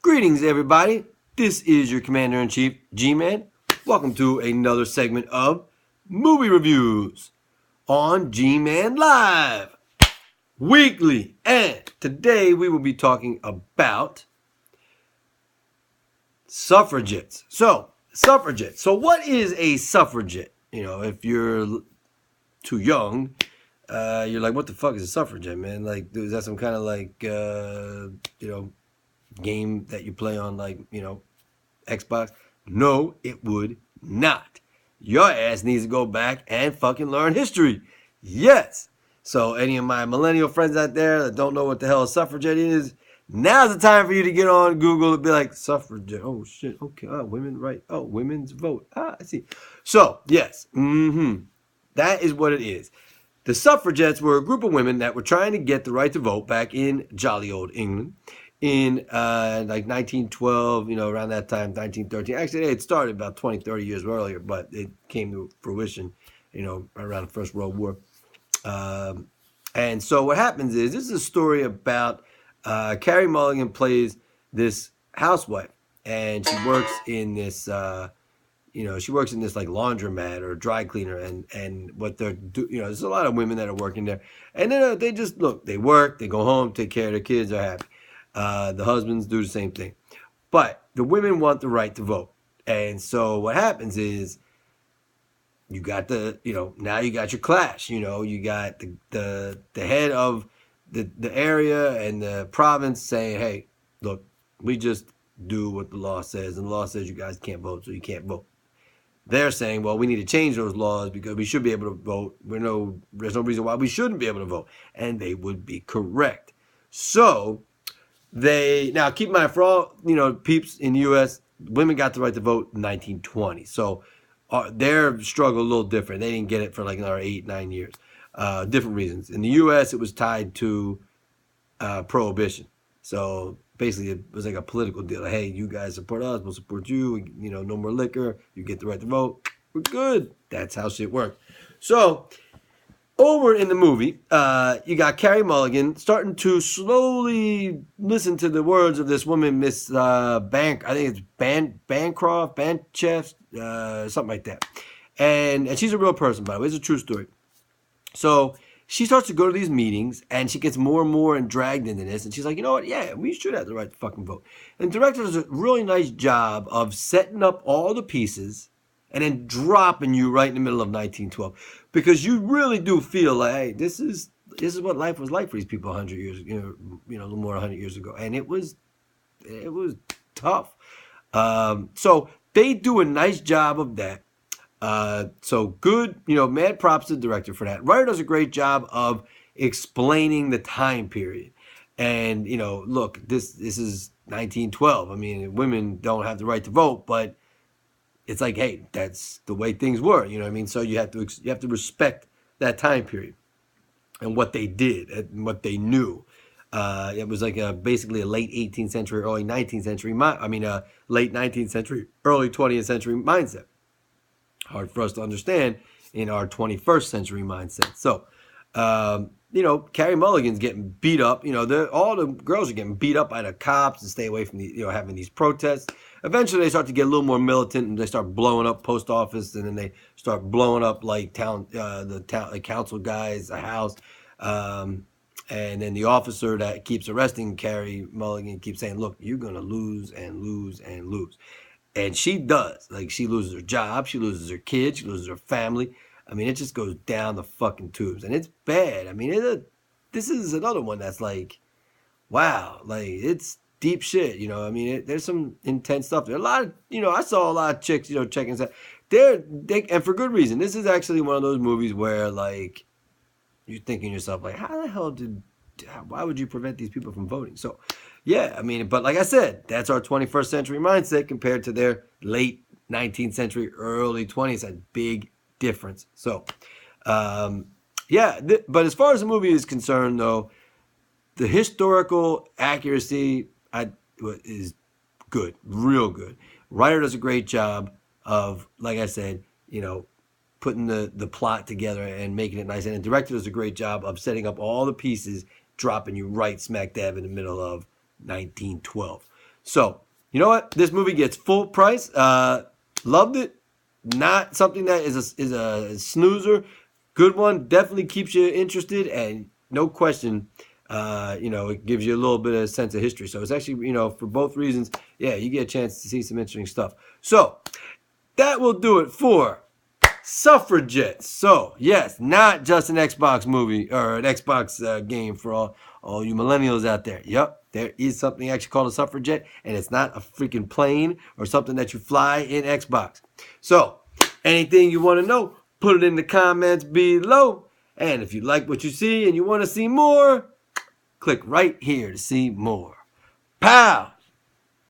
Greetings, everybody. This is your Commander-in-Chief, Gman. Welcome to another segment of Movie Reviews on Gman Live Weekly. And today we will be talking about suffragettes. Suffragettes. So what is a suffragette? You know, if you're too young, you're like, what the fuck is a suffragette, man? Like, is that some kind of like, game that you play on, like, Xbox? No, it would not. Your ass needs to go back and fucking learn history. Yes. So any of my millennial friends out there that don't know what the hell a suffragette is, now's the time for you to get on Google and be like, suffragette. Oh, shit. Okay. Oh, women, right. Oh, women's vote. I see. So, yes. That is what it is. The suffragettes were a group of women that were trying to get the right to vote back in jolly old England in like 1912, around that time, 1913. Actually, it started about 20, 30 years earlier, but it came to fruition, around the First World War. And so what happens is, this is a story about Carey Mulligan plays this housewife, and she works in this, she works in this like laundromat or dry cleaner, and what they're there's a lot of women that are working there, and then they just they work, they go home, take care of their kids, they're happy. The husbands do the same thing. But the women want the right to vote. And so what happens is, you got now you got your clash. You got the head of the area and the province saying, hey, look, we just do what the law says. And the law says you guys can't vote, so you can't vote. They're saying, well, we need to change those laws because we should be able to vote. There's no reason why we shouldn't be able to vote. And they would be correct. So now keep in mind, for all peeps in the U.S., women got the right to vote in 1920. So their struggle a little different. They didn't get it for like another 8-9 years. Different reasons. In the U.S., it was tied to prohibition. So basically, it was like a political deal. Like, hey, you guys support us, we'll support you. No more liquor. You get the right to vote. We're good. That's how shit worked. So over in the movie, you got Carey Mulligan starting to slowly listen to the words of this woman, Miss I think it's Bancroft, something like that. And she's a real person, by the way. It's a true story. So she starts to go to these meetings, and she gets more and more dragged into this. And she's like, you know what? Yeah, we should have the right to fucking vote. And the director does a really nice job of setting up all the pieces and then dropping you right in the middle of 1912, because you really do feel like, hey, this is what life was like for these people 100 years, a little more than 100 years ago, and it was tough. So they do a nice job of that. So good, mad props to the director for that. Writer does a great job of explaining the time period, and look, this is 1912. I mean, women don't have the right to vote, but it's like, hey, that's the way things were. You know what I mean? So you have to respect that time period and what they did and what they knew. It was like basically a late 18th century, early 19th century. Late 19th century, early 20th century mindset. Hard for us to understand in our 21st century mindset. So, Carey Mulligan's getting beat up. All the girls are getting beat up by the cops to stay away from having these protests. Eventually, they start to get a little more militant, and they start blowing up post office, and then they start blowing up like the council guys, the house, and then the officer that keeps arresting Carey Mulligan keeps saying, "Look, you're gonna lose and lose and lose," and she does. Like, she loses her job, she loses her kids, she loses her family. I mean, it just goes down the fucking tubes, and it's bad. I mean, this is another one that's like, wow, like, it's deep shit, I mean, there's some intense stuff. There are a lot of, I saw a lot of chicks, checking stuff. And for good reason. This is actually one of those movies where, like, you're thinking to yourself, like, why would you prevent these people from voting? So, yeah, I mean, but like I said, that's our 21st century mindset compared to their late 19th century, early 20th. That's a big difference. So, but as far as the movie is concerned, though, the historical accuracy is good, real good. Writer does a great job of, like I said, putting the plot together and making it nice. And the director does a great job of setting up all the pieces, dropping you right smack dab in the middle of 1912. So, you know what? This movie gets full price. Loved it. Not something that is a snoozer. Good one. Definitely keeps you interested, and no question, it gives you a little bit of a sense of history. So it's actually, for both reasons, yeah, you get a chance to see some interesting stuff. So that will do it for Suffragettes. So yes, not just an Xbox movie or an Xbox game for all you millennials out there. Yep, there is something actually called a suffragette, and it's not a freaking plane or something that you fly in Xbox. So anything you want to know, put it in the comments below. And if you like what you see and you want to see more, click right here to see more. Pow!